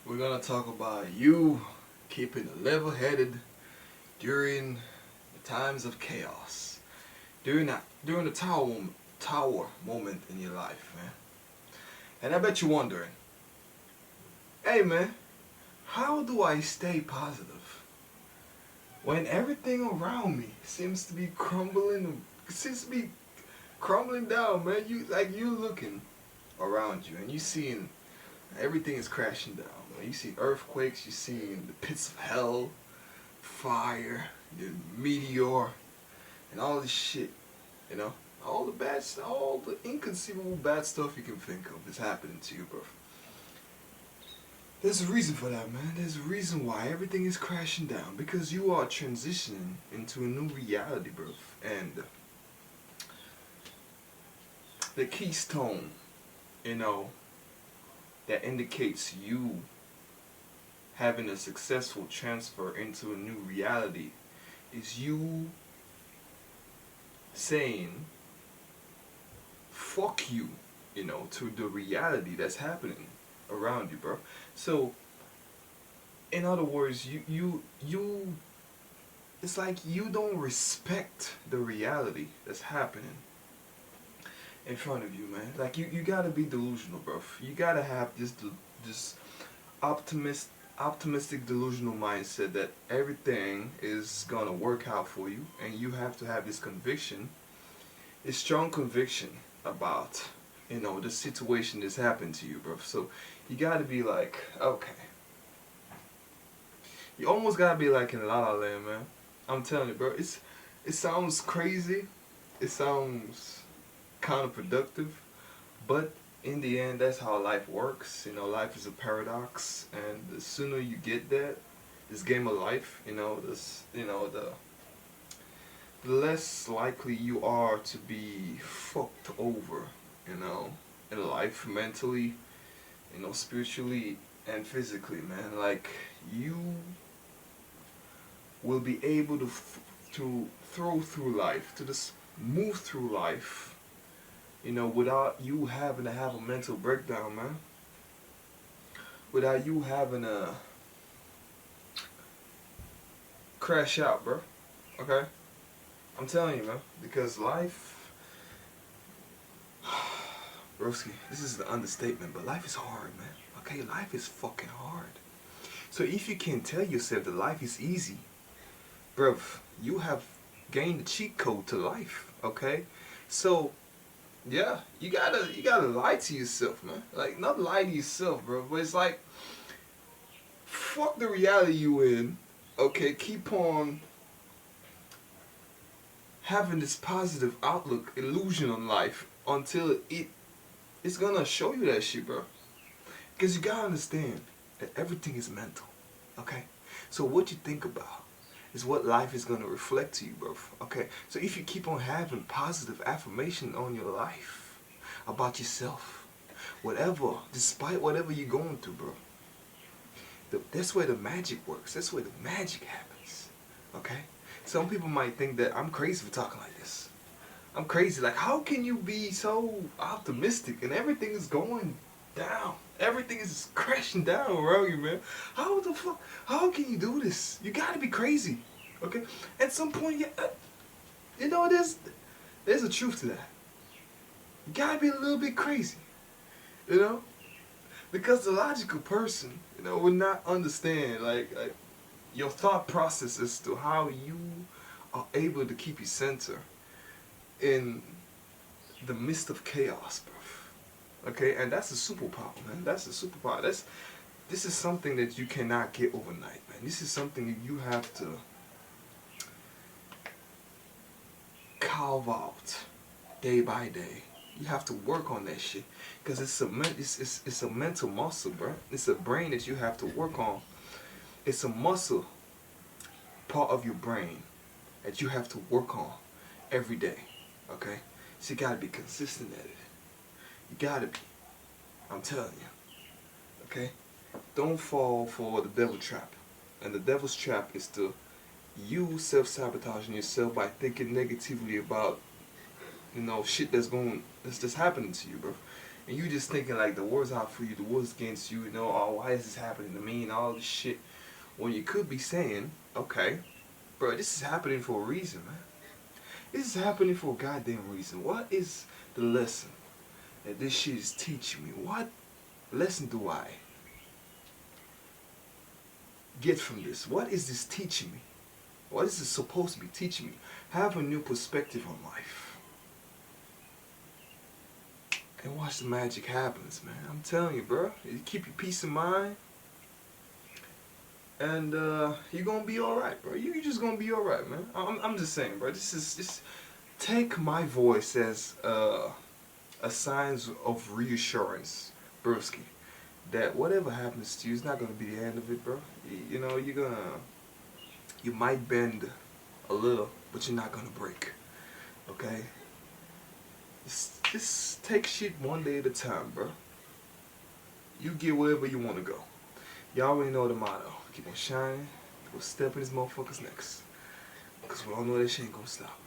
We're gonna talk about you keeping level-headed during the times of chaos, during the tower moment in your life, man. And I bet you're wondering, hey man, how do I stay positive when everything around me seems to be crumbling down, man? You looking around you and you seeing everything is crashing down. Man. You see earthquakes, you see the pits of hell, fire, the meteor, and all this shit. You know, all the inconceivable bad stuff you can think of is happening to you, bro. There's a reason for that, man. There's a reason why everything is crashing down because you are transitioning into a new reality, bro. And the keystone, you know, that indicates you having a successful transfer into a new reality is you saying fuck you, to the reality that's happening around you, bro. So in other words, you it's like you don't respect the reality that's happening in front of you, man. Like you gotta be delusional, bro. You gotta have this optimist optimistic delusional mindset that everything is gonna work out for you, and you have to have this conviction, this strong conviction about the situation that's happened to you, bro. So you gotta be like, okay, you almost gotta be like in La La Land, man. I'm telling you, bro. It sounds crazy, it sounds counterproductive, but in the end, that's how life works. Life is a paradox, and the sooner you get that, this game of life, the less likely you are to be fucked over, in life, mentally, spiritually and physically, man. Like you will be able to throw through life, to just move through life, without you having to have a mental breakdown, man. Without you having to crash out, bro. Okay? I'm telling you, man. Because life, broski, this is the understatement, but life is hard, man. Okay? Life is fucking hard. So if you can tell yourself that life is easy, bruv, you have gained the cheat code to life, okay? So yeah, you gotta lie to yourself, man. Like not lie to yourself, bro, but it's like fuck the reality you in. Okay, keep on having this positive outlook, illusion on life until it's gonna show you that shit, bro. Because you gotta understand that everything is mental. Okay, so what you think about is what life is gonna reflect to you, bro. Okay, so if you keep on having positive affirmation on your life about yourself, whatever, despite whatever you're going through, bro, that's where the magic works. That's where the magic happens. Okay, some people might think that I'm crazy for talking like this. I'm crazy. Like, how can you be so optimistic and everything is going down? Everything is crashing down around you, man. How the fuck? How can you do this? You gotta be crazy, okay? At some point, there's a truth to that. You gotta be a little bit crazy, you know, because the logical person, would not understand like your thought process as to how you are able to keep your center in the midst of chaos, bro. Okay, and that's a superpower, man. That's a superpower. This is something that you cannot get overnight, man. This is something that you have to carve out day by day. You have to work on that shit because it's a mental muscle, bro. It's a brain that you have to work on. It's a muscle part of your brain that you have to work on every day. Okay, so you gotta be consistent at it. You gotta be. I'm telling you. Okay? Don't fall for the devil trap. And the devil's trap is to you self-sabotaging yourself by thinking negatively about, shit that's just happening to you, bro. and you just thinking like the world's out for you, the world's against you, you know, oh, why is this happening to me and all this shit, when you could be saying, okay, bro, this is happening for a reason, man. This is happening for a goddamn reason. What is the lesson that this shit is teaching me? What lesson do I get from this? What is this teaching me? What is it supposed to be teaching me? Have a new perspective on life. And watch the magic happens, man. I'm telling you, bro. You keep your peace of mind. And you're gonna be alright, bro. You just gonna be alright, man. I'm just saying, bro. Just take my voice as a signs of reassurance, broski. That whatever happens to you, it's not gonna be the end of it, bro. You know, you might bend a little, but you're not gonna break. Okay? Just take shit one day at a time, bro. You get wherever you wanna go. Y'all already know the motto. Keep on shining. Keep on stepping these motherfuckers next. Cause we all know that shit ain't gonna stop.